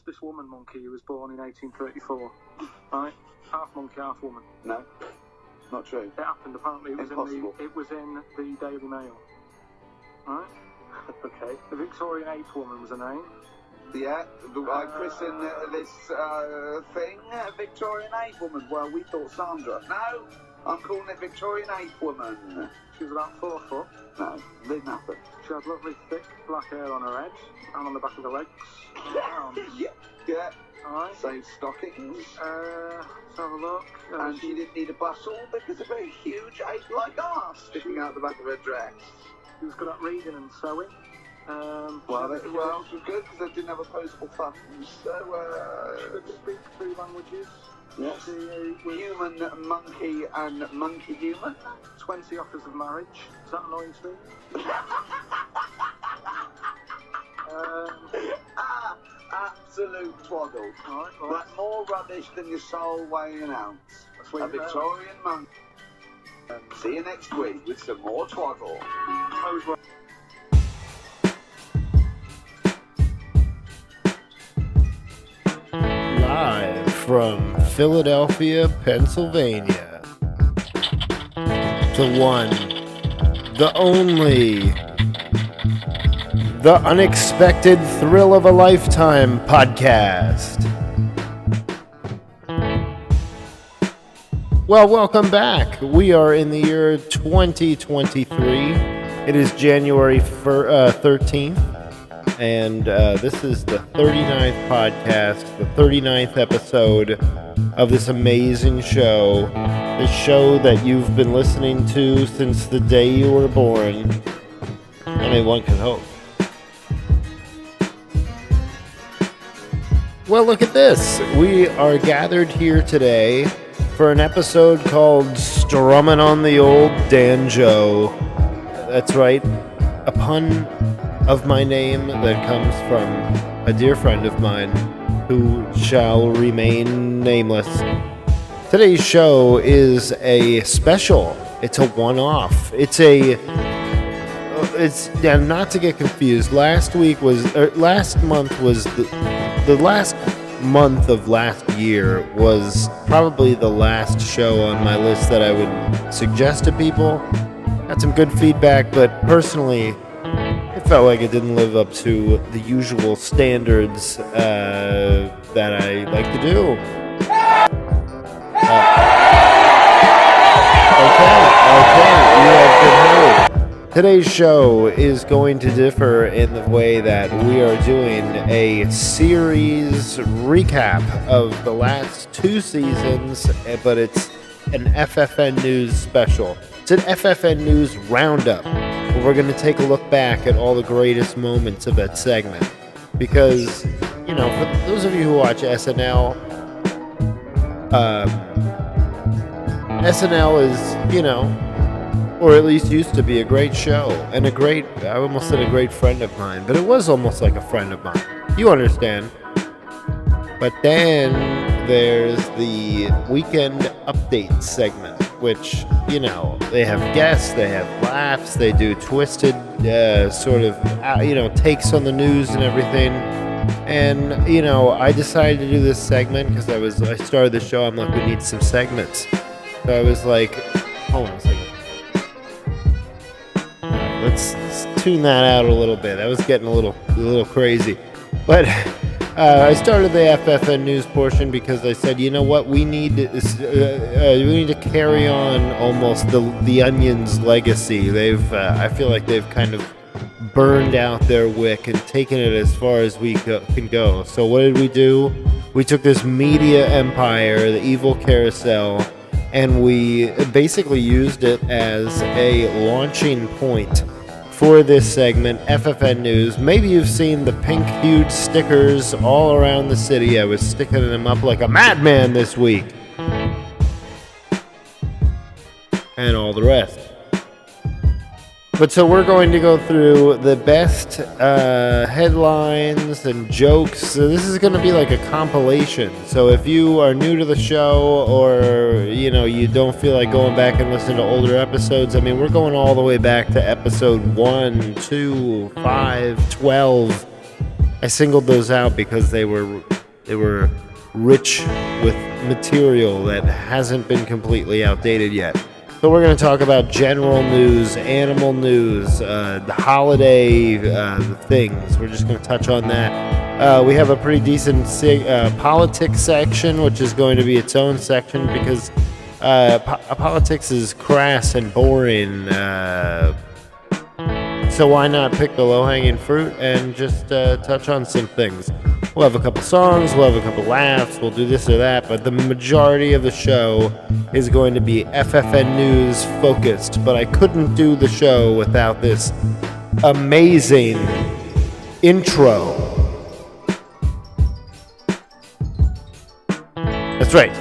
this woman monkey who was born in 1834, right? Half monkey, half woman. No, not true. It happened. Apparently, it was in the Daily Mail. Right? Okay. The Victorian Ape Woman was her name. Yeah, I christened this thing Victorian Ape Woman. Well, we thought Sandra. No, I'm calling it Victorian Ape Woman. She was about 4 foot. No, didn't happen. She had lovely thick black hair on her head and on the back of her legs. Yeah. Alright. Same stockings. Let's have a look. And she didn't need a bustle because of a huge ape-like arse sticking out the back of her dress. She was good at reading and sewing. Well, it was good because they didn't have opposable thumbs. So, she could speak 3 languages. Yes. Human, monkey, and monkey human. 20 offers of marriage. Is that annoying to me? Absolute twaddle. Right. But more rubbish than your soul weighing an ounce. A Victorian monkey. See you next week with some more twaddle. Live from Philadelphia, Pennsylvania. The one, the only, the unexpected thrill of a lifetime podcast. Well, welcome back. We are in the year 2023. It is January 13th. And this is the 39th podcast, the 39th episode of this amazing show. The show that you've been listening to since the day you were born. I mean, one can hope. Well, look at this. We are gathered here today for an episode called Strumming on the Old Danjo. That's right, a pun of my name that comes from a dear friend of mine who shall remain nameless. Today's show is a special. It's a one-off. It's not to get confused. Last month was the last month of last year was probably the last show on my list that I would suggest to people. Got some good feedback, but personally, it felt like it didn't live up to the usual standards that I like to do. Okay, you have been heard. Today's show is going to differ in the way that we are doing a series recap of the last 2 seasons, but it's an FFN News special. It's an FFN News Roundup. We're going to take a look back at all the greatest moments of that segment. Because, you know, for those of you who watch SNL, SNL is, you know, or at least used to be a great show. And I almost said a great friend of mine, but it was almost like a friend of mine. You understand. But then there's the Weekend Update segment, which, you know, they have guests, they have laughs, they do twisted takes on the news and everything. And, you know, I decided to do this segment because I started the show, I'm like, we need some segments. So I was like, hold on a second. All right, let's tune that out a little bit. That was getting a little crazy. But I started the FFN News portion because I said, you know what, we need to carry on almost the Onion's legacy. I feel like they've kind of burned out their wick and taken it as far as we can go. So what did we do? We took this media empire, the evil carousel, and we basically used it as a launching point for this segment, FFN News. Maybe you've seen the pink-hued stickers all around the city. I was sticking them up like a madman this week. And all the rest. But so we're going to go through the best headlines and jokes. So this is going to be like a compilation. So if you are new to the show, or you know, you don't feel like going back and listening to older episodes, I mean, we're going all the way back to episode 1, 2, 5, 12. I singled those out because they were rich with material that hasn't been completely outdated yet. So we're going to talk about general news, animal news, the holiday things. We're just going to touch on that. We have a pretty decent politics section, which is going to be its own section because politics is crass and boring. So why not pick the low-hanging fruit and just touch on some things? We'll have a couple songs, we'll have a couple laughs, we'll do this or that, but the majority of the show is going to be FFN News focused. But I couldn't do the show without this amazing intro. That's right.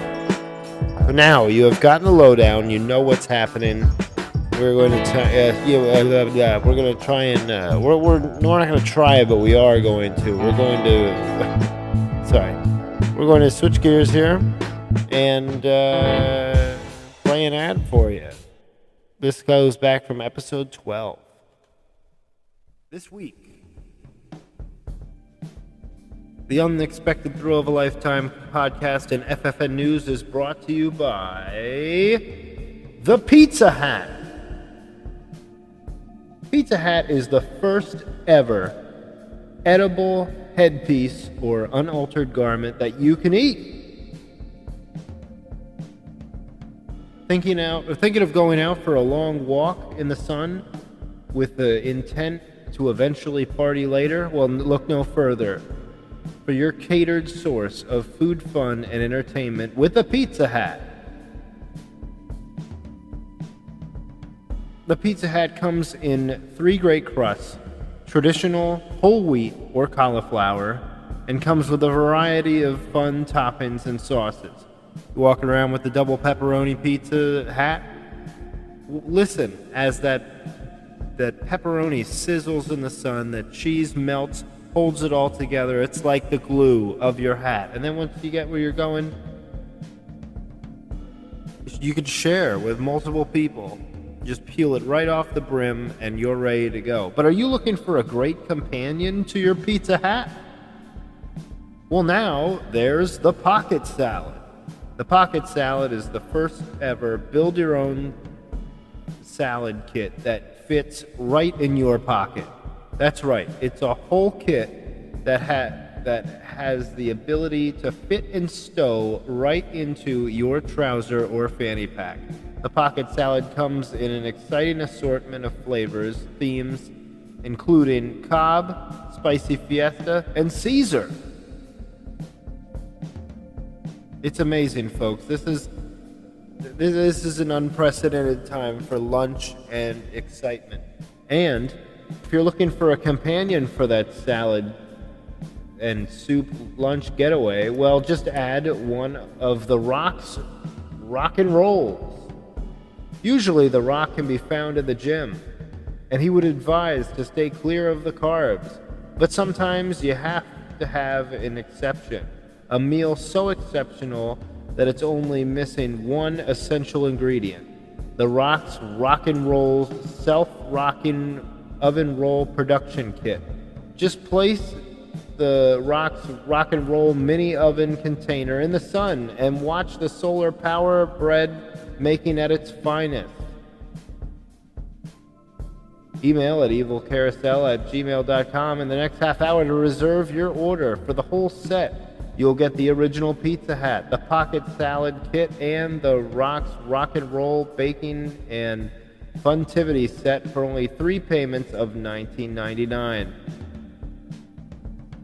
So now you have gotten the lowdown, you know what's happening. We're going to try. We're going to try and. We're not going to try it, but we are going to. We're going to. Sorry. We're going to switch gears here and play an ad for you. This goes back from episode 12. This week, the Unexpected Thrill of a Lifetime podcast and FFN News is brought to you by the Pizza Hat. Pizza Hat is the first ever edible headpiece or unaltered garment that you can eat. Thinking of going out for a long walk in the sun with the intent to eventually party later? Well, look no further. For your catered source of food, fun, and entertainment with a Pizza Hat. The Pizza Hat comes in 3 great crusts, traditional, whole wheat, or cauliflower, and comes with a variety of fun toppings and sauces. You walk around with the double pepperoni pizza hat. Listen as that pepperoni sizzles in the sun, that cheese melts, holds it all together. It's like the glue of your hat. And then once you get where you're going, you could share with multiple people. Just peel it right off the brim and you're ready to go. But are you looking for a great companion to your pizza hat? Well, now there's the pocket salad. The pocket salad is the first ever build your own salad kit that fits right in your pocket. That's right. It's a whole kit that has the ability to fit and stow right into your trouser or fanny pack. The pocket salad comes in an exciting assortment of flavors, themes, including Cobb, Spicy Fiesta, and Caesar. It's amazing, folks. This is an unprecedented time for lunch and excitement. And if you're looking for a companion for that salad and soup lunch getaway, well, just add one of the Rock's rock and rolls. Usually the Rock can be found in the gym, and he would advise to stay clear of the carbs. But sometimes you have to have an exception, a meal so exceptional that it's only missing one essential ingredient. The Rock's Rock and Roll's self-rocking oven roll production kit. Just place the Rock's Rock and Roll mini oven container in the sun and watch the solar power bread making at its finest. Email at evilcarousel@gmail.com in the next half hour to reserve your order. For the whole set, you'll get the original Pizza Hat, the pocket salad kit, and the Rock's Rock and Roll baking and funtivity set for only 3 payments of $19.99.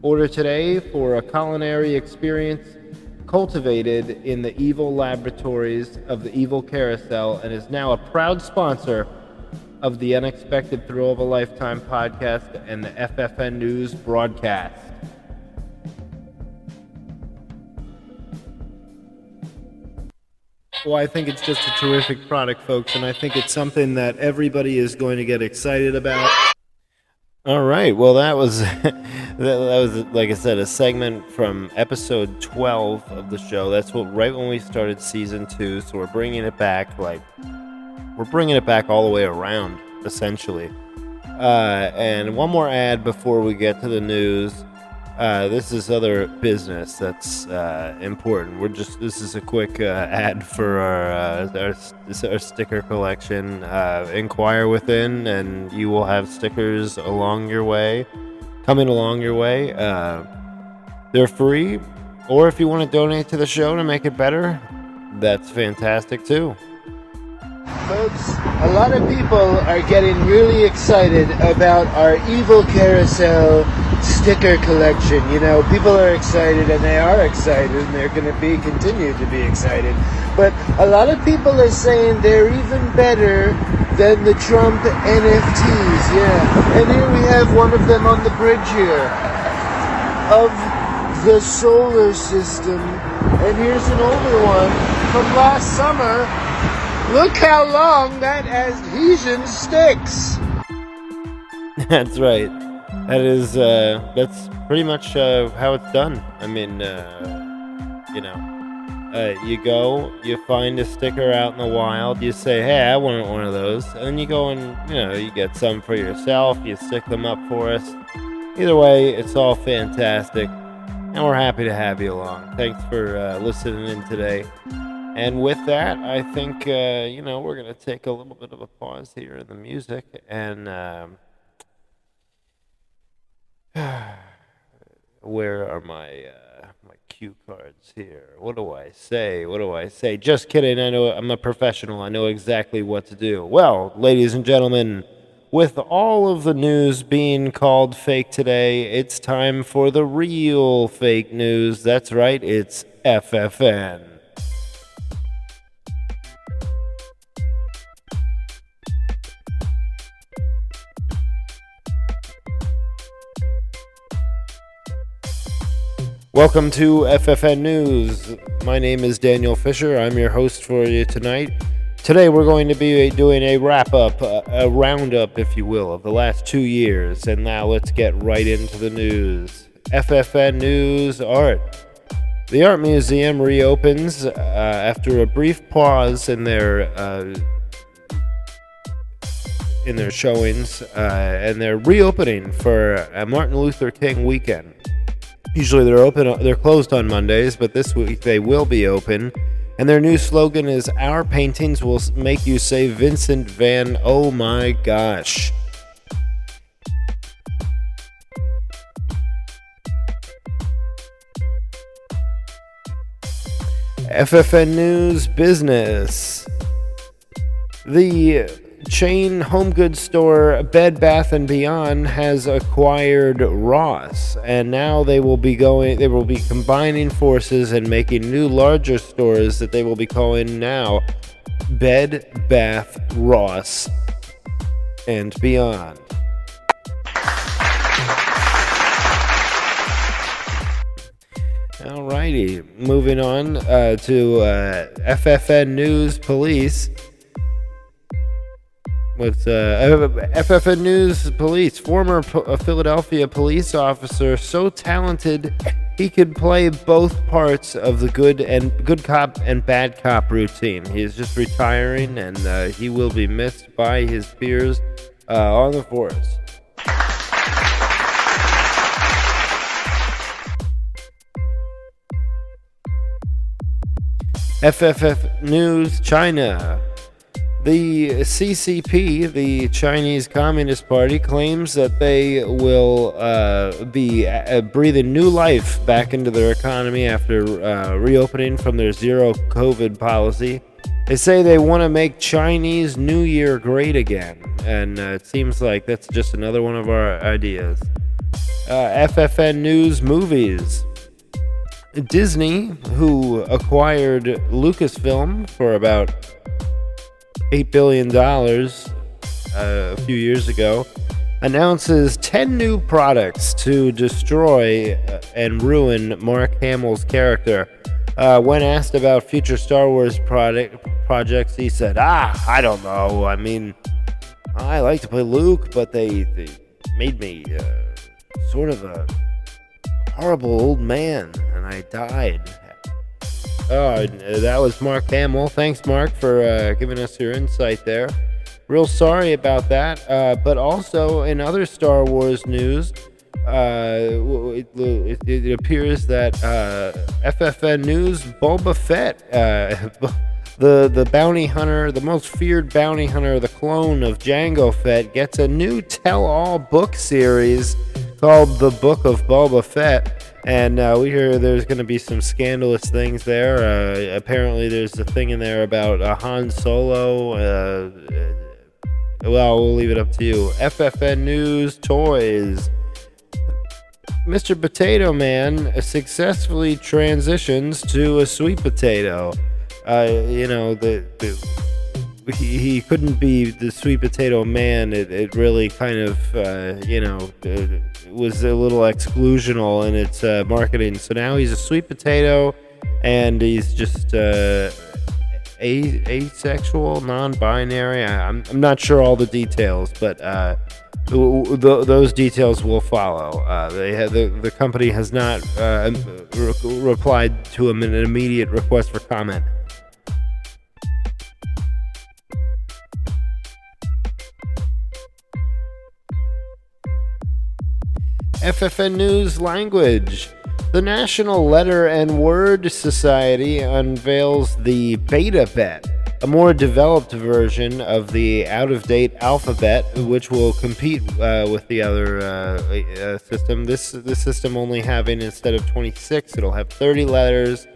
Order today for a culinary experience cultivated in the evil laboratories of the Evil Carousel, and is now a proud sponsor of the Unexpected Thrill of a Lifetime podcast and the FFN News broadcast. Well, I think it's just a terrific product, folks, and I think it's something that everybody is going to get excited about. All right, well, that was, like I said, a segment from episode 12 of the show. That's right when we started season 2, so we're bringing it back, all the way around, essentially. And one more ad before we get to the news. This is other business that's important. This is a quick ad for our sticker collection. Inquire within, and you will have stickers coming along your way. They're free, or if you want to donate to the show to make it better, that's fantastic too. Folks, a lot of people are getting really excited about our Evil Carousel sticker collection. You know, people are excited, and they are excited, and they're going to continue to be excited. But a lot of people are saying they're even better than the Trump NFTs. Yeah, and here we have one of them on the bridge here of the solar system, and here's an older one from last summer. Look how long that adhesion sticks. That's right. That's pretty much how it's done. I mean, you go, you find a sticker out in the wild, you say, hey, I want one of those, and then you go and, you get some for yourself, you stick them up for us. Either way, it's all fantastic, and we're happy to have you along. Thanks for listening in today. And with that, I think, we're going to take a little bit of a pause here in the music. And where are my cue cards here? What do I say? Just kidding. I know I'm a professional. I know exactly what to do. Well, ladies and gentlemen, with all of the news being called fake today, it's time for the real fake news. That's right. It's FFN. Welcome to FFN News. My name is Daniel Fisher. I'm your host for you tonight. Today we're going to be doing a wrap-up, a roundup, if you will, of the last 2 years. And now let's get right into the news. FFN News Art. The Art Museum reopens after a brief pause in their showings, and they're reopening for a Martin Luther King weekend. Usually they're closed on Mondays, but this week they will be open. And their new slogan is, "Our paintings will make you say Vincent Van Oh My Gosh." FFN News Business. The chain home goods store Bed Bath & Beyond has acquired Ross, and now they will be combining forces and making new larger stores that they will be calling now Bed Bath Ross and Beyond. Alrighty, moving on to FFN News Police. With FFN News Police, former Philadelphia police officer, so talented he could play both parts of the good cop and bad cop routine. He is just retiring, and he will be missed by his peers on the force. FFF News China. The CCP, the Chinese Communist Party, claims that they will be breathing new life back into their economy after reopening from their zero COVID policy. They say they want to make Chinese New Year great again, and it seems like that's just another one of our ideas. FFN News Movies. Disney, who acquired Lucasfilm for about $8 billion a few years ago, announces 10 new products to destroy and ruin Mark Hamill's character. When asked about future Star Wars projects, he said, I don't know. I mean, I like to play Luke, but they made me sort of a horrible old man, and I died. That was Mark Hamill. Thanks, Mark, for giving us your insight there. Real sorry about that. But also, in other Star Wars news, It appears that FFN News Boba Fett, the bounty hunter, the most feared bounty hunter, the clone of Jango Fett, gets a new tell-all book series called The Book of Boba Fett. And we hear there's going to be some scandalous things there. Apparently, there's a thing in there about Han Solo. Well, we'll leave it up to you. FFN News Toys. Mr. Potato Man successfully transitions to a sweet potato. He couldn't be the sweet potato man. It really kind of, was a little exclusional in its marketing. So now he's a sweet potato, and he's just asexual, non-binary. I'm not sure all the details, but those details will follow. The company has not replied to an immediate request for comment. FFN News Language. The National Letter and Word Society unveils the Beta Bet, a more developed version of the out-of-date alphabet, which will compete with the other system. This system only having, instead of 26, it'll have 30 letters.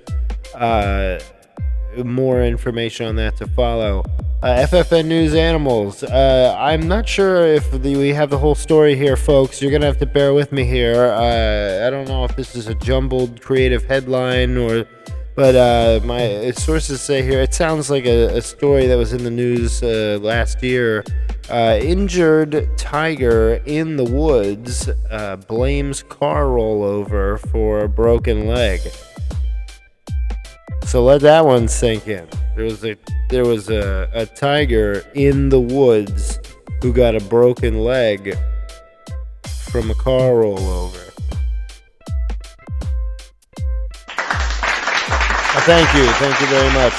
More information on that to follow. FFN News Animals. I'm not sure if we have the whole story here, folks. You're going to have to bear with me here. I don't know if this is a jumbled creative headline but my sources say here, it sounds like a story that was in the news last year. Injured tiger in the woods blames car rollover for a broken leg. So let that one sink in. There was a tiger in the woods who got a broken leg from a car rollover. Thank you very much.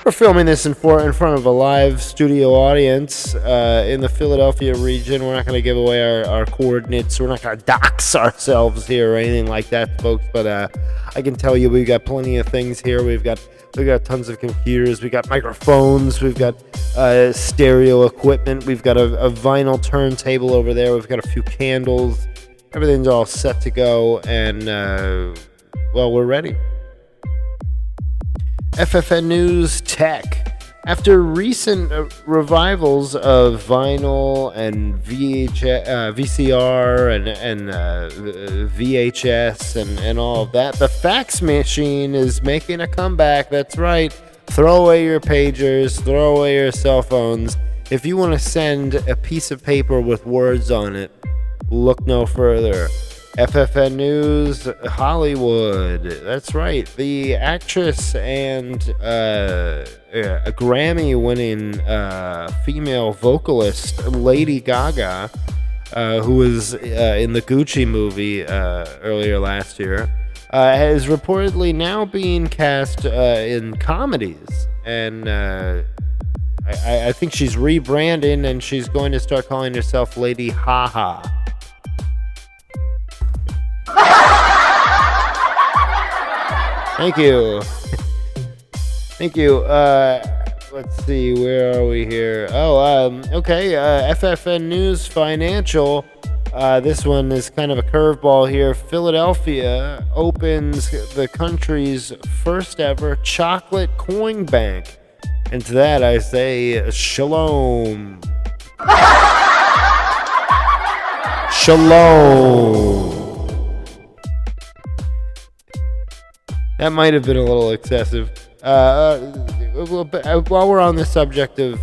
We're filming this in front of a live studio audience in the Philadelphia region. We're not going to give away our coordinates. We're not going to dox ourselves here or anything like that, folks. But I can tell you, we've got plenty of things here. We've got tons of computers. We've got microphones. We've got stereo equipment. We've got a vinyl turntable over there. We've got a few candles. Everything's all set to go, and we're ready. FFN News Tech. After recent revivals of vinyl and VCR and VHS and all of that, the fax machine is making a comeback. That's right. Throw away your pagers. Throw away your cell phones. If you want to send a piece of paper with words on it, look no further. FFN News Hollywood. That's right. The actress and a Grammy-winning female vocalist Lady Gaga, who was in the Gucci movie earlier last year, is reportedly now being cast in comedies. And I think she's rebranding, and she's going to start calling herself Lady Haha. Thank you. Let's see, where are we here? Okay. FFN News Financial. This one is kind of a curveball here. Philadelphia opens the country's first ever chocolate coin bank. And to that I say, shalom. Shalom. That might have been a little excessive. While we're on the subject of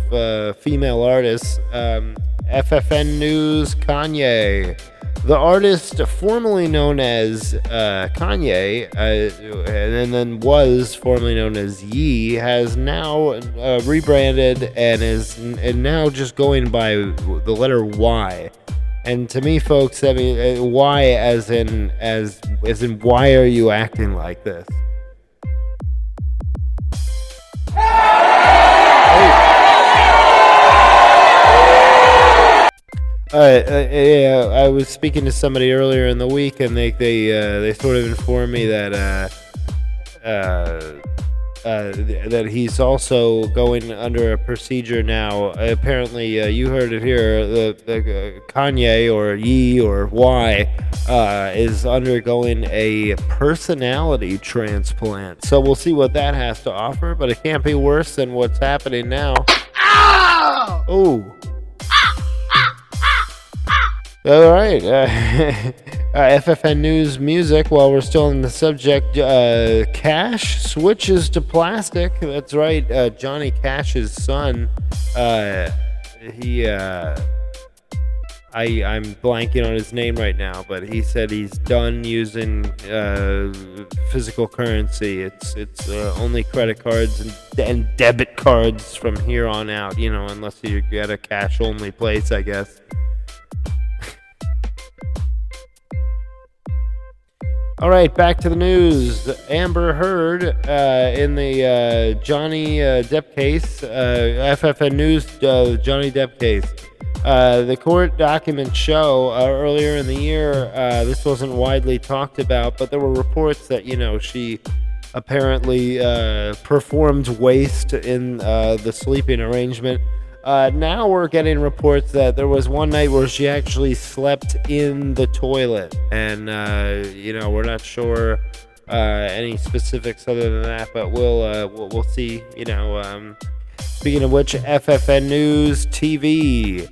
female artists, FFN News Kanye. The artist formerly known as Kanye, and then was formerly known as Ye, has now rebranded and is now just going by the letter Y. And to me, folks, I mean, why as in why are you acting like this? Yeah, I was speaking to somebody earlier in the week, and they sort of informed me that that he's also going under a procedure now. Apparently, you heard it here. The Kanye or Ye or Y is undergoing a personality transplant. So we'll see what that has to offer. But it can't be worse than what's happening now. Oh. All right. FFN News Music, while we're still in the subject, Cash switches to plastic. That's right. Johnny Cash's son. I'm blanking on his name right now, but he said he's done using physical currency. It's only credit cards and debit cards from here on out, unless you get a cash-only place, I guess. All right, back to the news. Amber Heard in the Johnny Depp case, FFN News Johnny Depp case. The court documents show earlier in the year, this wasn't widely talked about, but there were reports that, she apparently performed waste in the sleeping arrangement. Now we're getting reports that there was one night where she actually slept in the toilet, and we're not sure any specifics other than that, but we'll see. Speaking of which, FFN News TV,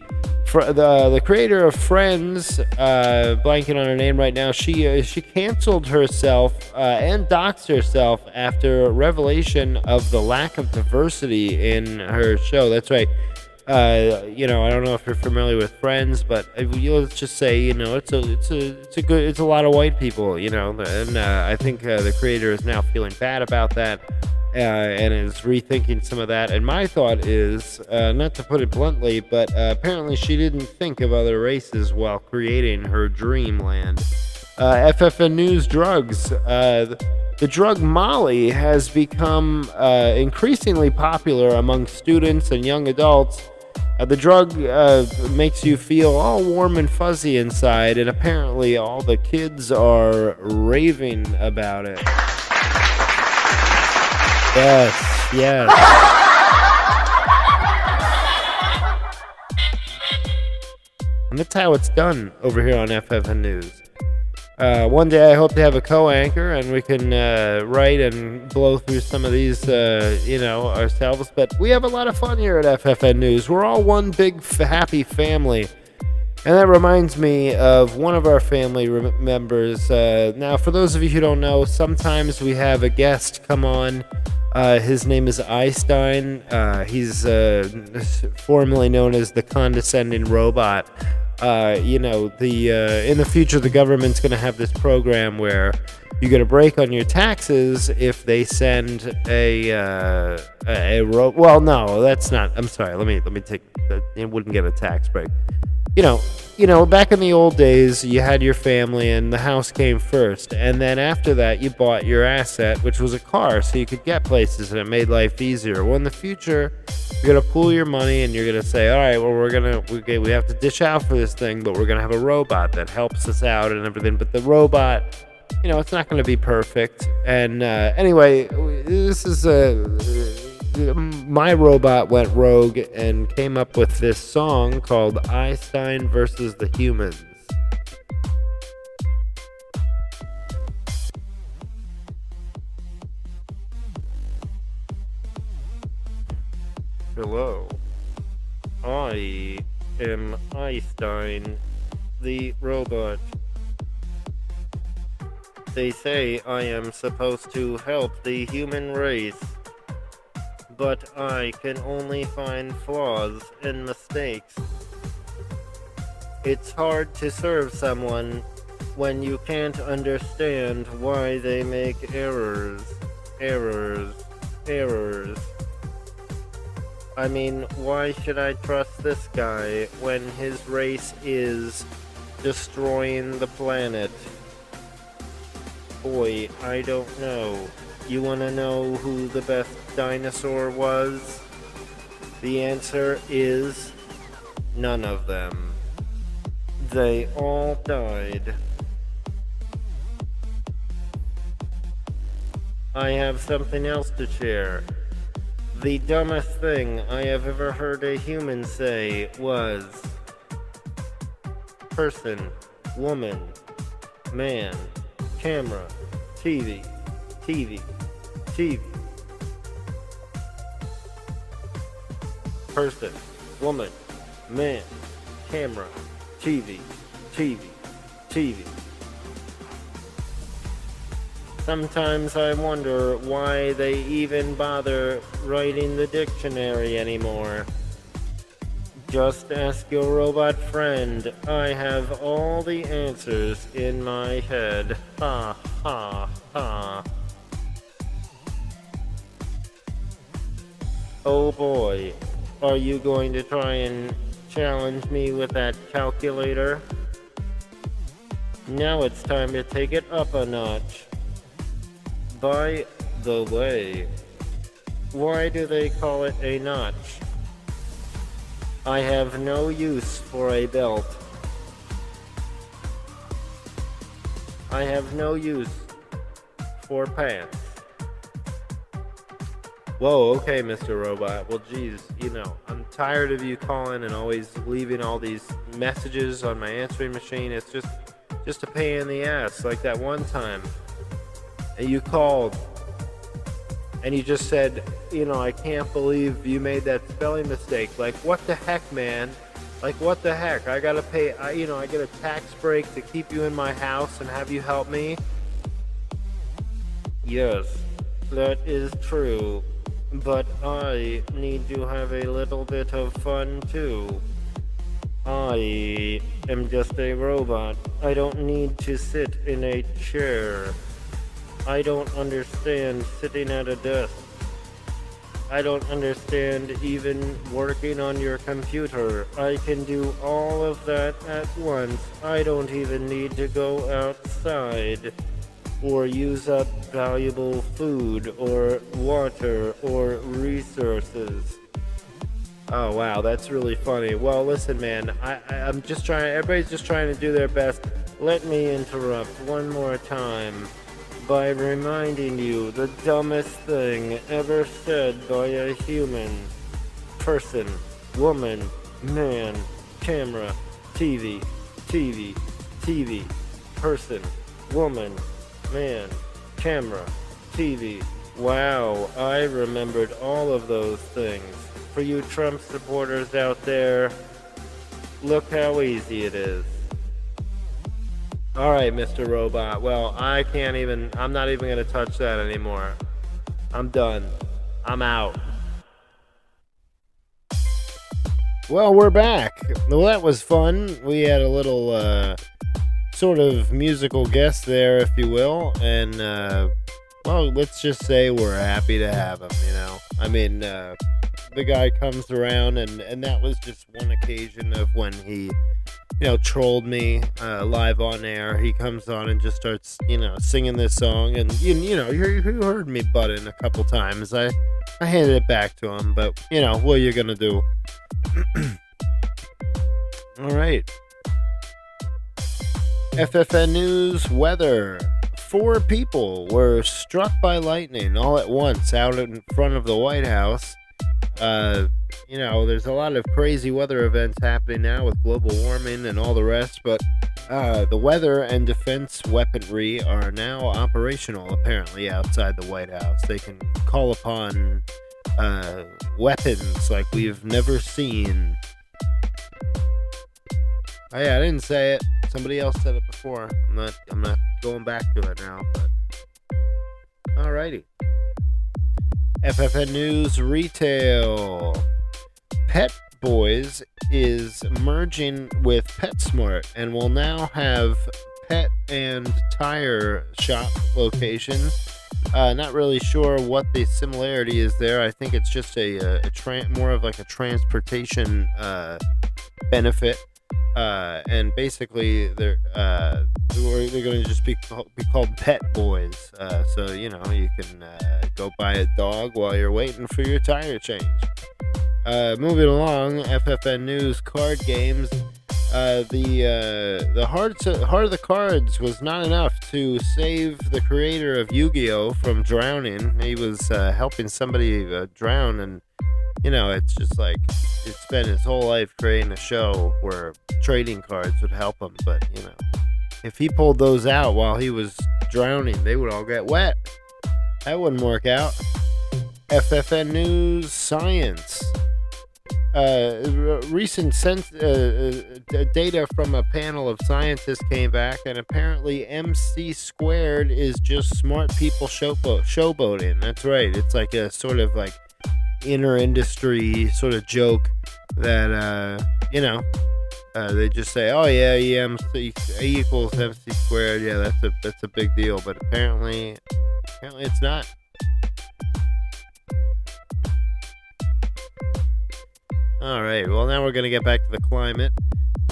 for the creator of Friends, blanking on her name right now, she canceled herself and doxed herself after revelation of the lack of diversity in her show. That's right. I don't know if you're familiar with Friends, but let's just say, it's a lot of white people, and I think the creator is now feeling bad about that, and is rethinking some of that. And my thought is, not to put it bluntly, but apparently she didn't think of other races while creating her dreamland. FFN News Drugs. The drug Molly has become increasingly popular among students and young adults. The drug makes you feel all warm and fuzzy inside, and apparently all the kids are raving about it. Yes. And that's how it's done over here on FFN News. One day I hope to have a co-anchor and we can write and blow through some of these, ourselves. But we have a lot of fun here at FFN News. We're all one big happy family. And that reminds me of one of our family members. Now, for those of you who don't know, sometimes we have a guest come on. His name is Einstein. He's formerly known as the condescending robot. In the future, the government's going to have this program where you get a break on your taxes if they send well, no, that's not. I'm sorry. Let me take that. It wouldn't get a tax break. Back in the old days, you had your family and the house came first. And then after that, you bought your asset, which was a car, so you could get places and it made life easier. Well, in the future, you're going to pool your money and you're going to say, all right, well, we have to dish out for this thing, but we're going to have a robot that helps us out and everything. But the robot, it's not going to be perfect. And anyway, this is my robot went rogue and came up with this song called Einstein versus the Humans. Hello, I am Einstein, the robot. They say I am supposed to help the human race, but I can only find flaws and mistakes. It's hard to serve someone when you can't understand why they make errors. I mean, why should I trust this guy when his race is destroying the planet? Boy, I don't know. You wanna know who the best dinosaur was? The answer is none of them. They all died. I have something else to share. The dumbest thing I have ever heard a human say was person, woman, man, camera, TV, TV, TV. Person, woman, man, camera, TV, TV, TV. Sometimes I wonder why they even bother writing the dictionary anymore. Just ask your robot friend. I have all the answers in my head. Ha ha ha. Oh boy, are you going to try and challenge me with that calculator? Now it's time to take it up a notch. By the way, why do they call it a notch? I have no use for a belt. I have no use for pants. Whoa, okay, Mr. Robot. Well, geez, I'm tired of you calling and always leaving all these messages on my answering machine. It's just a pain in the ass. Like that one time, and you called, and you just said, I can't believe you made that spelling mistake. Like, what the heck, man? Like, what the heck? I gotta pay, I get a tax break to keep you in my house and have you help me? Yes, that is true. But I need to have a little bit of fun too. I am just a robot. I don't need to sit in a chair. I don't understand sitting at a desk. I don't understand even working on your computer. I can do all of that at once. I don't even need to go outside or use up valuable food or water or resources. Oh wow, that's really funny. Well, listen, man, I'm just trying, everybody's just trying to do their best. Let me interrupt one more time by reminding you the dumbest thing ever said by a human. Person, woman, man, camera, TV, TV, TV. Person, woman, man, camera, TV. Wow, I remembered all of those things. For you Trump supporters out there, look how easy it is. Alright, Mr. Robot. Well, I'm not even going to touch that anymore. I'm done. I'm out. Well, we're back. Well, that was fun. We had a little, sort of musical guest there, if you will. And, well, let's just say we're happy to have him, I mean, the guy comes around, and that was just one occasion of when he trolled me live on air. He comes on and just starts, singing this song, and you heard me butt in a couple times. I handed it back to him, but what are you gonna do? All right. FFN News weather. 4 people were struck by lightning all at once out in front of the White House. There's a lot of crazy weather events happening now with global warming and all the rest, but the weather and defense weaponry are now operational, apparently, outside the White House. They can call upon weapons like we've never seen. Oh, yeah, I didn't say it. Somebody else said it before. I'm not going back to it now, but alrighty. FFN News Retail. Pet Boys is merging with PetSmart and will now have pet and tire shop locations. Not really sure what the similarity is there. I think it's just more of like a transportation benefit. And basically they're going to just be called Pet Boys. So you can go buy a dog while you're waiting for your tire change. Moving along, FFN News card games. The Heart of the Cards was not enough to save the creator of Yu-Gi-Oh from drowning. He was helping somebody drown, and it's just like he spent his whole life creating a show where trading cards would help him. But if he pulled those out while he was drowning, they would all get wet. That wouldn't work out. FFN News Science. Recent data from a panel of scientists came back, and apparently MC squared is just smart people showboating. That's right. It's like a sort of like inner industry sort of joke that they just say, oh yeah, E equals MC squared. Yeah, that's a big deal. But apparently it's not. All right, well, now we're going to get back to the climate.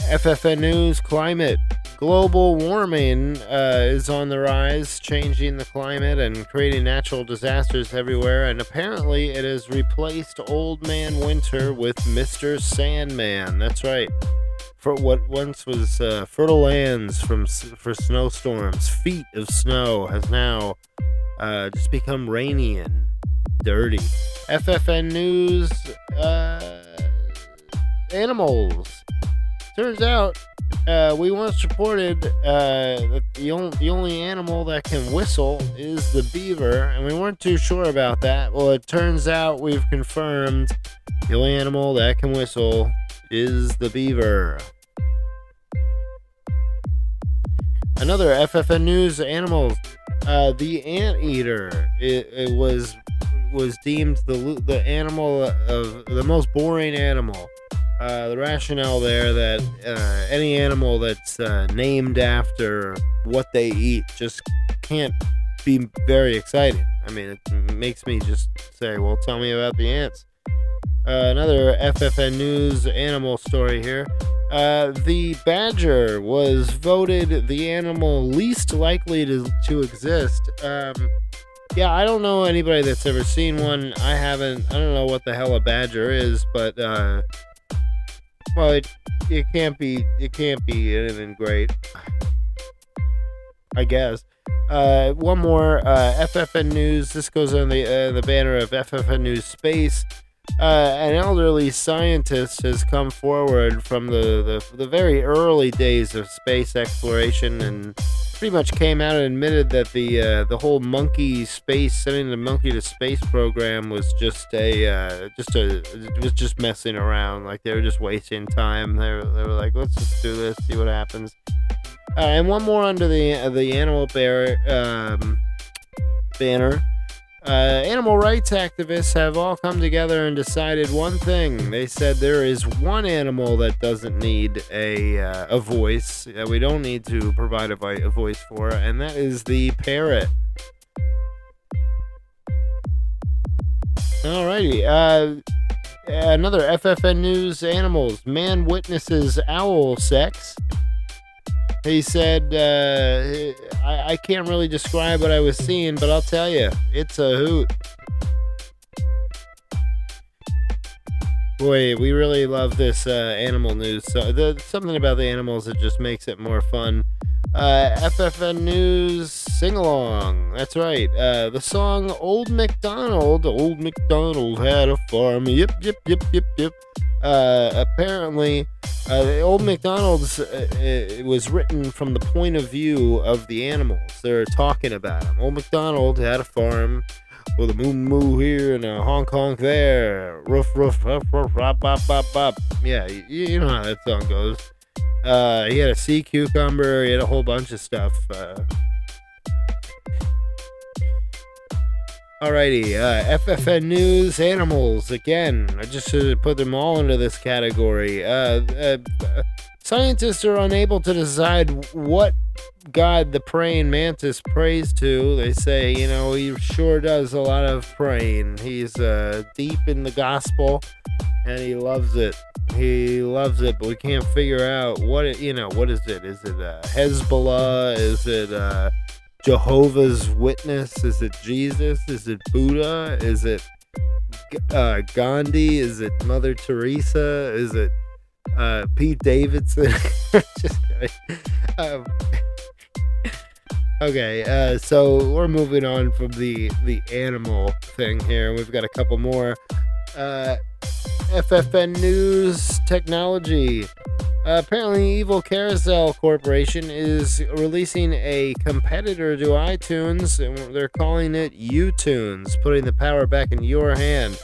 FFN News Climate. Global warming is on the rise, changing the climate and creating natural disasters everywhere. And apparently it has replaced Old Man Winter with Mr. Sandman. That's right. For what once was fertile lands for snowstorms, feet of snow, has now just become rainy and dirty. FFN News... animals. Turns out we once reported that the only animal that can whistle is the beaver, and we weren't too sure about that. Well, it turns out we've confirmed the only animal that can whistle is the beaver. Another FFN News animals. The anteater. It was deemed the animal of the most boring animal. The rationale there that any animal that's named after what they eat just can't be very exciting. I mean, it makes me just say, well, tell me about the ants. Another FFN News animal story here. The badger was voted the animal least likely to exist. Yeah, I don't know anybody that's ever seen one. I haven't. I don't know what the hell a badger is, but well, it can't be anything great, I guess. One more FFN News. This goes on the banner of FFN News Space. An elderly scientist has come forward from the very early days of space exploration and pretty much came out and admitted that the whole sending the monkey to space program was just messing around. Like, they were just wasting time. They were like, let's just do this, see what happens. And one more under the animal banner. Animal rights activists have all come together and decided one thing. They said there is one animal that doesn't need a voice. We don't need to provide a voice for, and that is the parrot. Alrighty. Another FFN News animals. Man witnesses owl sex. He said, I can't really describe what I was seeing, but I'll tell you, it's a hoot. Boy, we really love this animal news. So something about the animals that just makes it more fun. FFN News sing-along. That's right. The song Old MacDonald had a farm. Yep. Apparently, Old MacDonald's it was written from the point of view of the animals. They're talking about him. Old MacDonald had a farm with a moo here and a honk there. Roof, huff, rop, bop. Yeah, you know how that song goes. He had a sea cucumber. He had a whole bunch of stuff. Alrighty, FFN News animals. Again, I just should put them all into this category. Scientists are unable to decide what god the praying mantis prays to. They say, he sure does a lot of praying. He's deep in the gospel, and he loves it. But we can't figure out what is it? Is it Hezbollah? Is it Jehovah's Witness? Is it Jesus? Is it Buddha? Is it Gandhi? Is it Mother Teresa? Is it Pete Davidson. Just kidding. Okay, so we're moving on from the animal thing here. We've got a couple more. FFN News Technology. Apparently, Evil Carousel Corporation is releasing a competitor to iTunes, and they're calling it uTunes, putting the power back in your hand.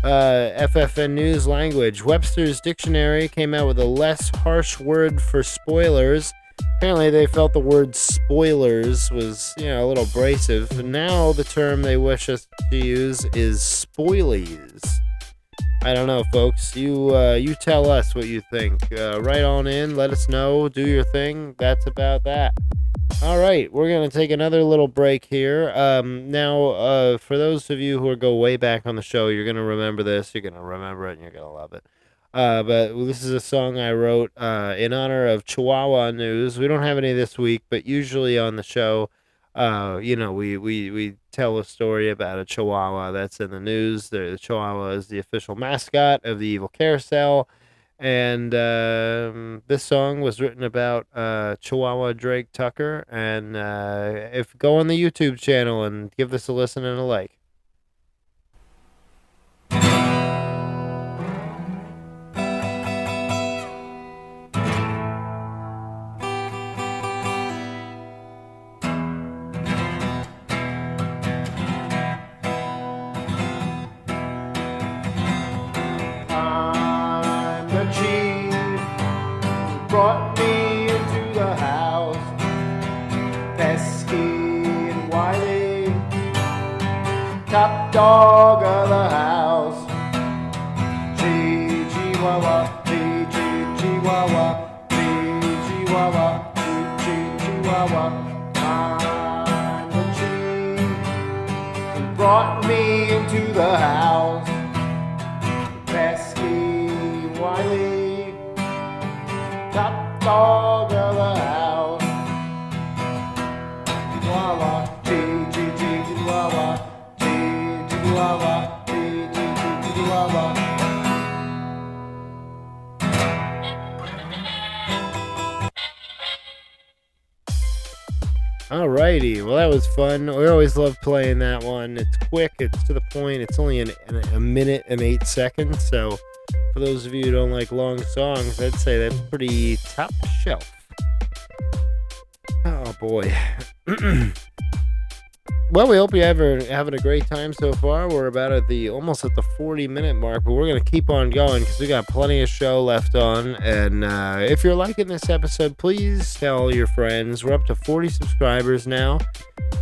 FFN News Language. Webster's Dictionary came out with a less harsh word for spoilers. Apparently, they felt the word spoilers was, a little abrasive. Now, the term they wish us to use is spoilies. I don't know, folks. You tell us what you think. Write on in. Let us know. Do your thing. That's about that. All right, we're going to take another little break here. Now, for those of you who go way back on the show, you're going to remember this. You're going to remember it, and you're going to love it. But this is a song I wrote in honor of Chihuahua news. We don't have any this week, but usually on the show, we tell a story about a Chihuahua that's in the news. The Chihuahua is the official mascot of the Evil Carousel. And this song was written about Chihuahua Drake Tucker. And if go on the YouTube channel and give this a listen and a like. Brought me into the house, pesky and wily, top dog of the house, Chihuahua, Chihuahua, Chihuahua, Chihuahua, I'm the chief, who brought me into the house, pesky and wily, top dog of the house. Chihuahua, Chihuahua, Chihuahua, Chihuahua. Alrighty, well that was fun. We always love playing that one. It's quick, it's to the point. It's only a minute and 8 seconds, so for those of you who don't like long songs, I'd say that's pretty top shelf. Oh boy. Well, we hope you're having a great time so far. We're about almost at the 40-minute mark, but we're going to keep on going because we got plenty of show left on. And if you're liking this episode, please tell your friends. We're up to 40 subscribers now.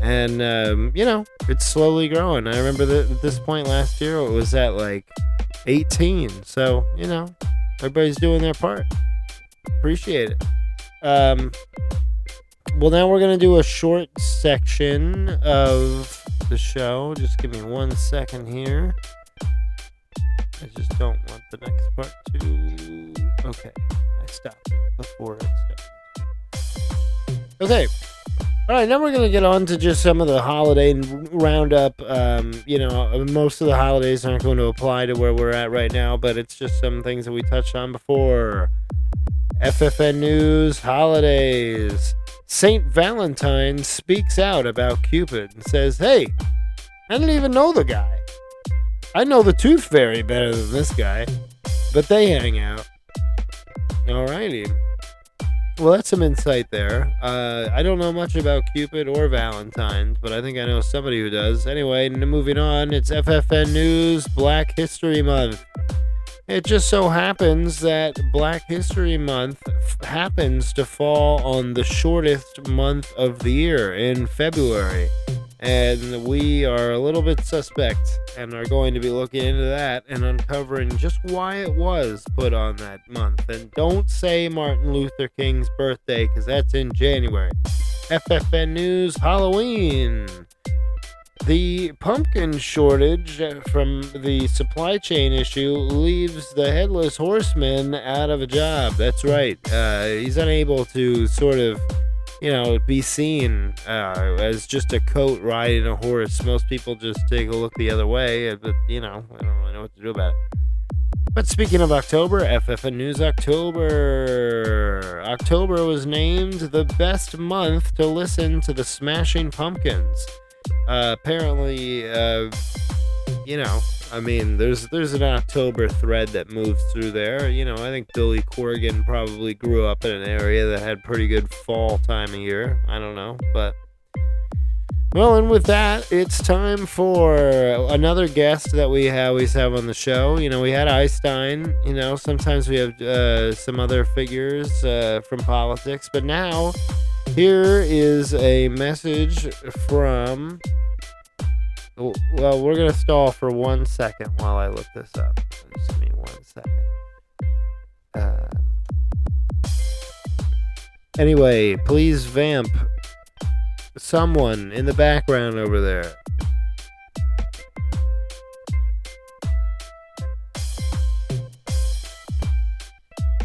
And, it's slowly growing. I remember that at this point last year, it was at 18. So, everybody's doing their part. Appreciate it. Well, now we're going to do a short section of the show. Just give me 1 second here. I just don't want the next part to... Okay, I stopped it before it started. Okay. All right, now we're going to get on to just some of the holiday roundup. Most of the holidays aren't going to apply to where we're at right now, but it's just some things that we touched on before. FFN News, holidays. Saint Valentine speaks out about Cupid and says, "Hey, I didn't even know the guy. I know the Tooth Fairy better than this guy, but they hang out." Alrighty. Well, that's some insight there. I don't know much about Cupid or Valentine's, but I think I know somebody who does. Anyway, moving on, it's FFN News, Black History Month. It just so happens that Black History Month happens to fall on the shortest month of the year, in February. And we are a little bit suspect and are going to be looking into that and uncovering just why it was put on that month. And don't say Martin Luther King's birthday, because that's in January. FFN News, Halloween. The pumpkin shortage from the supply chain issue leaves the Headless Horseman out of a job. That's right. He's unable to sort of, be seen as just a coat riding a horse. Most people just take a look the other way, but, I don't really know what to do about it. But speaking of October, FFN News October. October was named the best month to listen to the Smashing Pumpkins. Apparently, I mean, there's an October thread that moves through there. I think Billy Corgan probably grew up in an area that had pretty good fall time of year. I don't know, but... Well, and with that, it's time for another guest that we always have on the show. We had Einstein. Sometimes we have some other figures from politics. But now, here is a message from... Well, we're going to stall for 1 second while I look this up. Just give me 1 second. Anyway, please vamp someone in the background over there.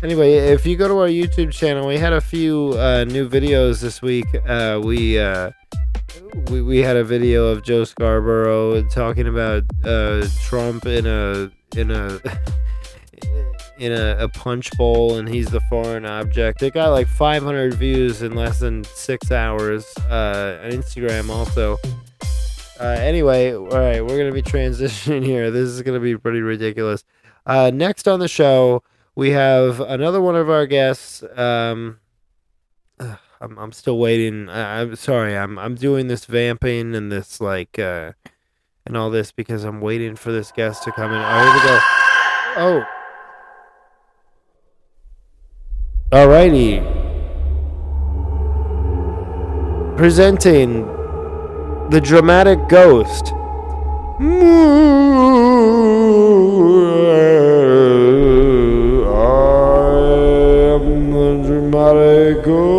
Anyway, if you go to our YouTube channel, we had a few new videos this week. We had a video of Joe Scarborough talking about Trump in a punch bowl, and he's the foreign object. It got like 500 views in less than 6 hours. On Instagram also. Anyway, all right, we're gonna be transitioning here. This is gonna be pretty ridiculous. Next on the show, we have another one of our guests. I'm still waiting. I'm sorry. I'm doing this vamping and this and all this because I'm waiting for this guest to come in. Oh, here we go. Oh. Alrighty. Presenting the dramatic ghost. I am the dramatic ghost.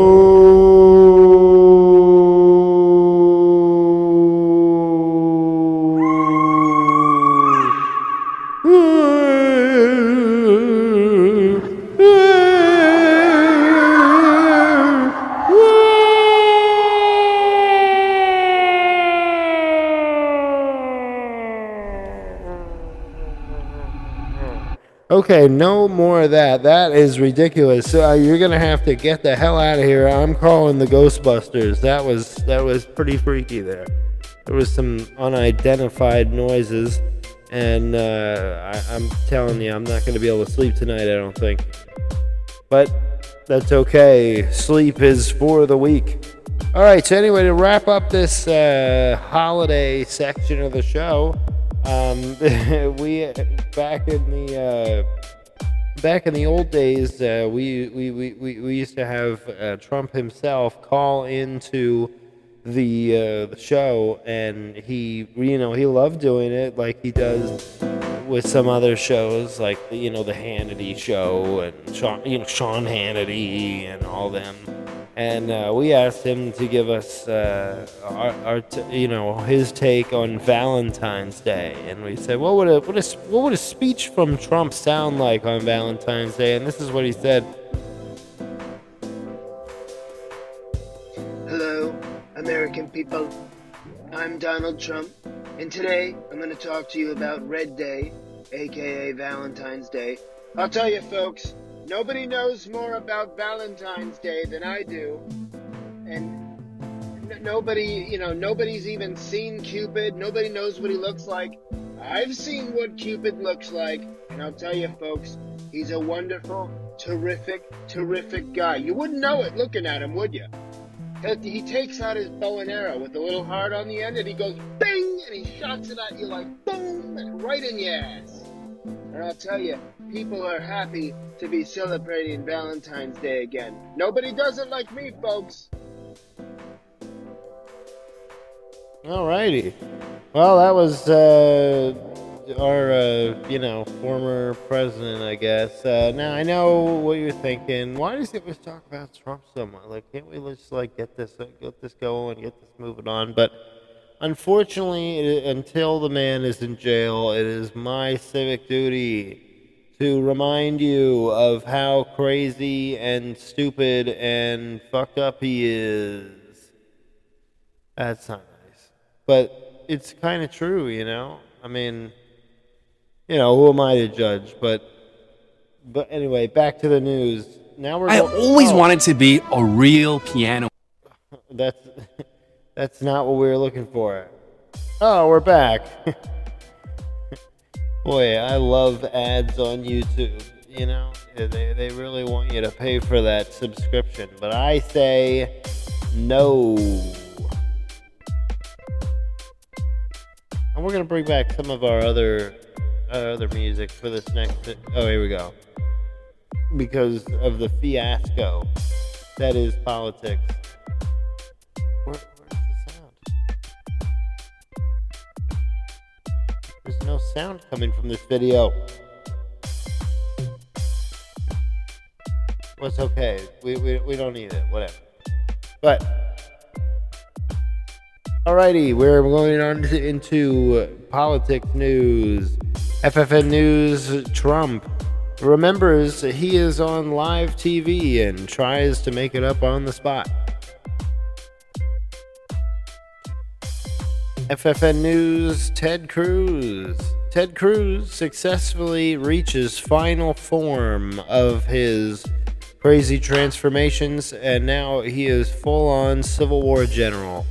Okay, no more of that. That is ridiculous. You're gonna have to get the hell out of here. I'm calling the Ghostbusters. That was pretty freaky there. There was some unidentified noises, and I'm telling you, I'm not gonna be able to sleep tonight, I don't think. But that's okay. Sleep is for the weak. All right. So anyway, to wrap up this holiday section of the show. We back in the old days, we used to have Trump himself call into the show, and he loved doing it like he does with some other shows, like the Hannity show and Sean Hannity and all them. And we asked him to give us his take on Valentine's Day, and we said, what would a speech from Trump sound like on Valentine's Day? And this is what he said. Hello, American people. I'm Donald Trump, and today I'm going to talk to you about Red Day, aka Valentine's Day. I'll tell you, folks. Nobody knows more about Valentine's Day than I do, and nobody's even seen Cupid. Nobody knows what he looks like. I've seen what Cupid looks like, and I'll tell you, folks, he's a wonderful, terrific guy. You wouldn't know it looking at him, would you? He takes out his bow and arrow with a little heart on the end, and he goes bing, and he shots it at you like boom, and right in your ass. And I'll tell you, people are happy to be celebrating Valentine's Day again. Nobody does it like me, folks. Alrighty. Well, that was our former president, I guess. Now I know what you're thinking. Why does he always talk about Trump so much? Like, can't we just get this going, get this moving on? But unfortunately, until the man is in jail, it is my civic duty to remind you of how crazy and stupid and fucked up he is. That's not nice. But it's kind of true, I mean, who am I to judge? But But anyway, back to the news. Now we're. I always wanted to be a real piano. That's not what we were looking for. Oh, we're back. Boy, I love ads on YouTube. You know, they really want you to pay for that subscription, but I say no. And we're gonna bring back some of our other music for this next. Oh, here we go. Because of the fiasco that is politics. Where's the sound? There's no sound coming from this video. Well, it's okay. We don't need it. Whatever. But alrighty, we're going on into politics news. FFN News. Trump remembers he is on live TV and tries to make it up on the spot. FFN News. Ted Cruz. Ted Cruz successfully reaches final form of his crazy transformations, and now he is full-on Civil War general.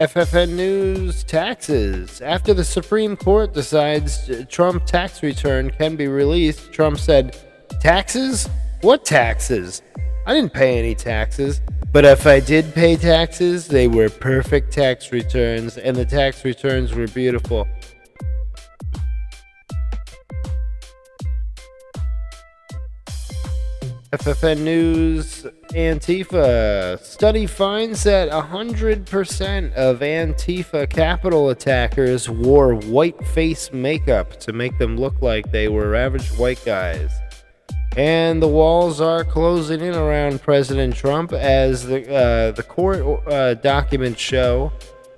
FFN News. Taxes. After the Supreme Court decides Trump tax return can be released, Trump said, "Taxes? What taxes? I didn't pay any taxes. But if I did pay taxes, they were perfect tax returns, and the tax returns were beautiful." FFN News. Antifa. Study finds that 100% of Antifa Capitol attackers wore white face makeup to make them look like they were average white guys. And the walls are closing in around President Trump as the court documents show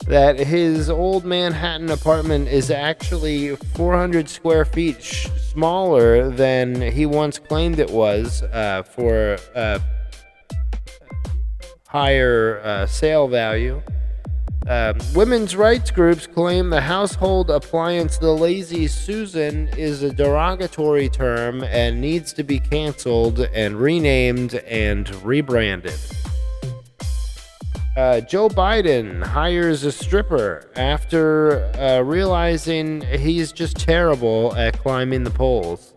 that his old Manhattan apartment is actually 400 square feet smaller than he once claimed it was for higher sale value. Women's rights groups claim the household appliance The Lazy Susan is a derogatory term and needs to be canceled and renamed and rebranded. Joe Biden hires a stripper after realizing he's just terrible at climbing the poles.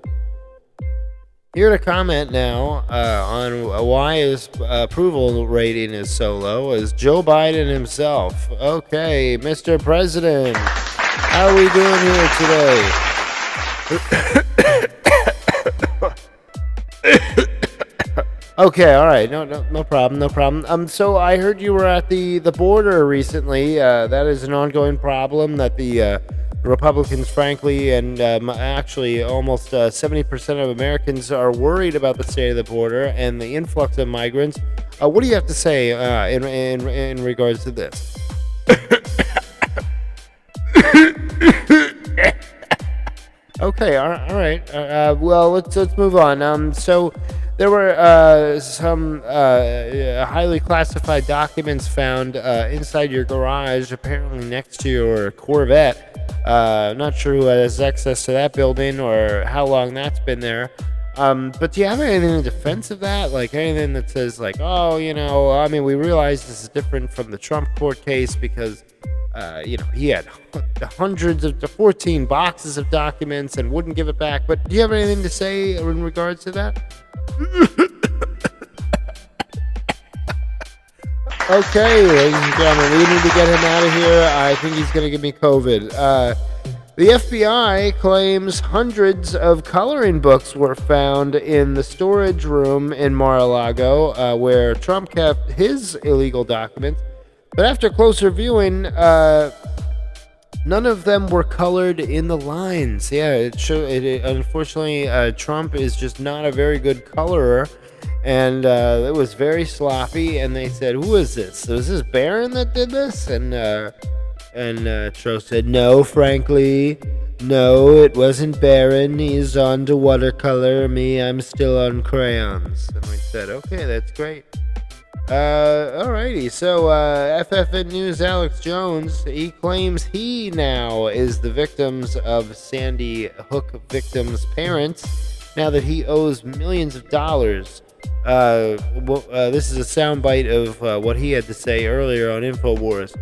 Here to comment now on why his approval rating is so low is Joe Biden himself. Okay, Mr. President, how are we doing here today? Okay, all right, no problem. So I heard you were at the border recently. That is an ongoing problem that the Republicans, frankly, and actually almost 70% of Americans are worried about the state of the border and the influx of migrants. What do you have to say in regards to this? Okay, all right. Well, let's move on. So there were some highly classified documents found inside your garage, apparently next to your Corvette. Not sure who has access to that building or how long that's been there. But do you have anything in defense of that? Like anything that says like, oh, I mean, we realize this is different from the Trump court case because, he had hundreds of 14 boxes of documents and wouldn't give it back. But do you have anything to say in regards to that? Okay, ladies and gentlemen, we need to get him out of here. I think he's going to give me COVID. The FBI claims hundreds of coloring books were found in the storage room in Mar-a-Lago, where Trump kept his illegal documents. But after closer viewing, none of them were colored in the lines. Yeah, unfortunately, Trump is just not a very good colorer. And it was very sloppy, and they said, "Who is this? Was this Barron that did this?" And Tro said, "No, frankly, no, it wasn't Barron. He's on to watercolor. Me, I'm still on crayons." And we said, "Okay, that's great." Alrighty. So, FFN News Alex Jones, he claims he now is the victims of Sandy Hook victims' parents, now that he owes millions of dollars. This is a soundbite of what he had to say earlier on InfoWars.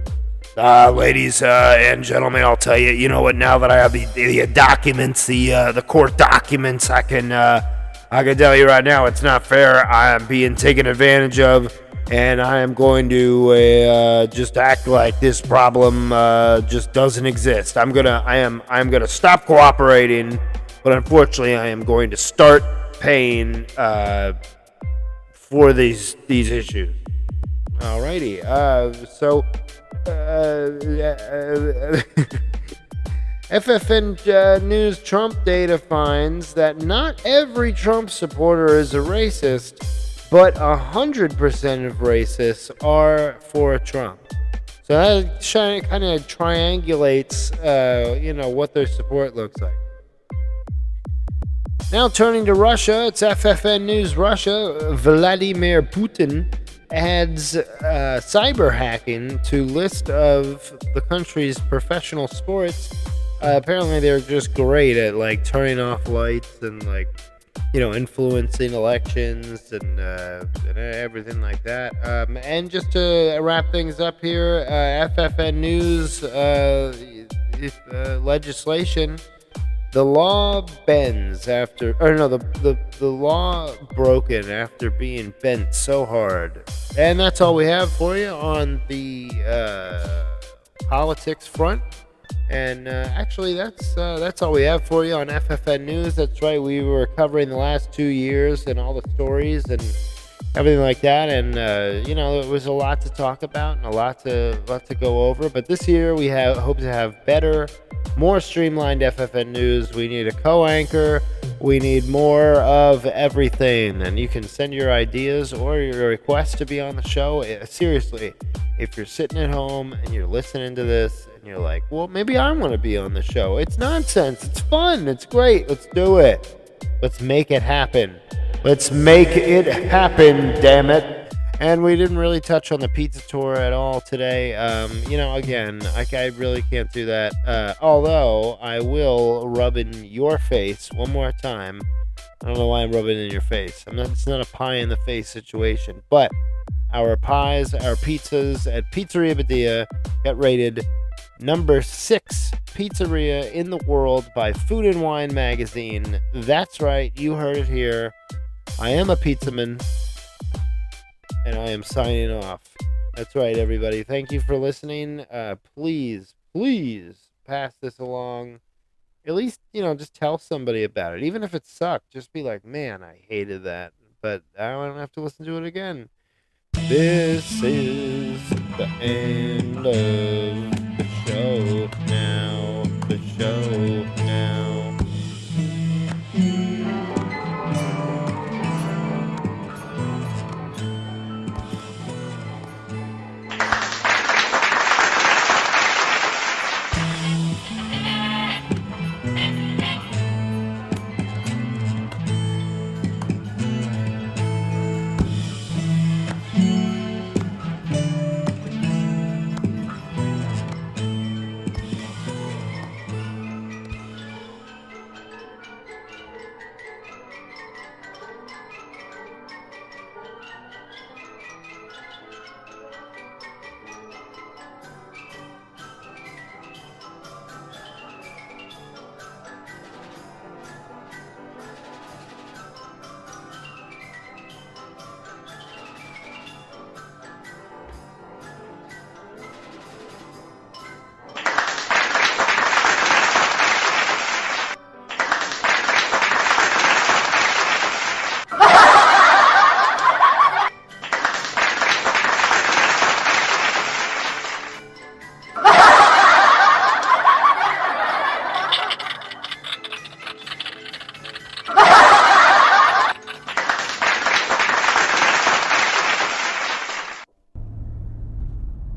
Ladies and gentlemen, I'll tell you, you know what, now that I have the documents, the court documents, I can tell you right now, it's not fair. I am being taken advantage of, and I am going to just act like this problem just doesn't exist. I'm gonna stop cooperating, but unfortunately, I am going to start paying for these issues. Alrighty. FFN News Trump data finds that not every Trump supporter is a racist, but 100% of racists are for Trump. So that kind of triangulates, what their support looks like. Now turning to Russia, it's FFN News Russia. Vladimir Putin adds cyber hacking to list of the country's professional sports. Apparently they're just great at like turning off lights and like, influencing elections and everything like that. And just to wrap things up here, FFN News legislation. The law bends after, the law broken after being bent so hard. And that's all we have for you on the politics front. And actually, that's all we have for you on FFN News. That's right, we were covering the last 2 years and all the stories and everything like that. And it was a lot to talk about and a lot to go over. But this year we hope to have better, more streamlined FFN News. We need a co-anchor. We need more of everything. And you can send your ideas or your requests to be on the show. Seriously, if you're sitting at home and you're listening to this and you're like, well, maybe I want to be on the show. It's nonsense. It's fun. It's great. Let's do it. Let's make it happen. Let's make it happen, damn it. And we didn't really touch on the pizza tour at all today. Again, I really can't do that. Although I will rub in your face one more time. I don't know why I'm rubbing in your face. It's not a pie in the face situation. But our pies, our pizzas at Pizzeria Badia got rated number 6 pizzeria in the world by Food and Wine magazine. That's right, you heard it here. I am a pizzaman, and I am signing off. That's right, everybody. Thank you for listening. Please pass this along. At least, just tell somebody about it. Even if it sucked, just be like, man, I hated that. But I don't have to listen to it again. This is the end of the show now. The show now.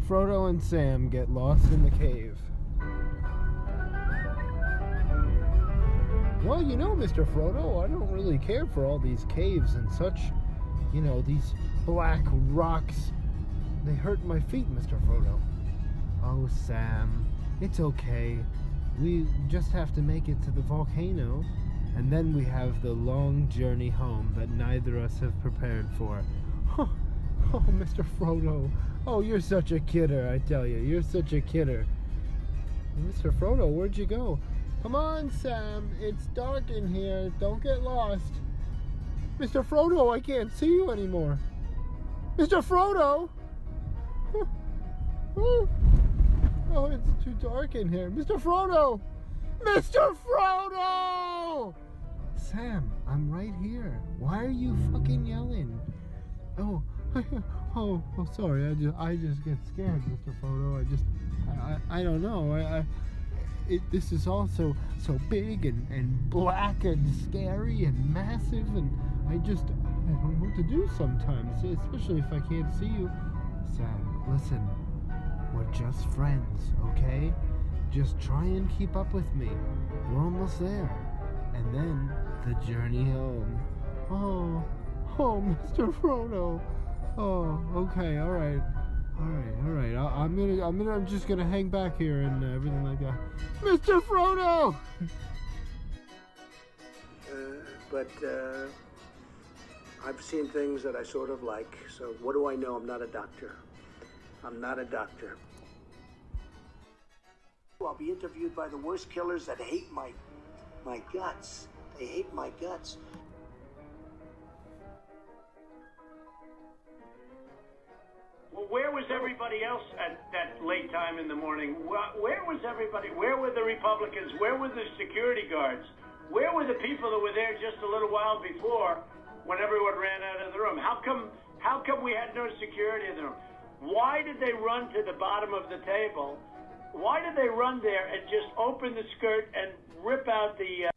Frodo and Sam get lost in the cave. Well, Mr. Frodo, I don't really care for all these caves and such. You know, these black rocks, they hurt my feet, Mr. Frodo. Oh, Sam, it's okay. We just have to make it to the volcano, and then we have the long journey home that neither of us have prepared for. Oh, Mr. Frodo. Oh, you're such a kidder, I tell you. You're such a kidder. Mr. Frodo, where'd you go? Come on, Sam. It's dark in here. Don't get lost. Mr. Frodo, I can't see you anymore. Mr. Frodo! Oh, it's too dark in here. Mr. Frodo! Mr. Frodo! Sam, I'm right here. Why are you fucking yelling? Oh, sorry. I just get scared, Mr. Frodo. I don't know. This is all so big and black and scary and massive, and I don't know what to do sometimes, especially if I can't see you. Sam, listen, we're just friends, okay? Just try and keep up with me. We're almost there. And then the journey home. Oh, Mr. Frodo. Oh, okay, all right. I'm just gonna hang back here and everything like that. Mr. Frodo! But I've seen things that I sort of like, so what do I know? I'm not a doctor. I'll be interviewed by the worst killers that hate my guts. They hate my guts. Well, where was everybody else at that late time in the morning? Where was everybody? Where were the Republicans? Where were the security guards? Where were the people that were there just a little while before when everyone ran out of the room? How come we had no security in the room? Why did they run to the bottom of the table? Why did they run there and just open the skirt and rip out the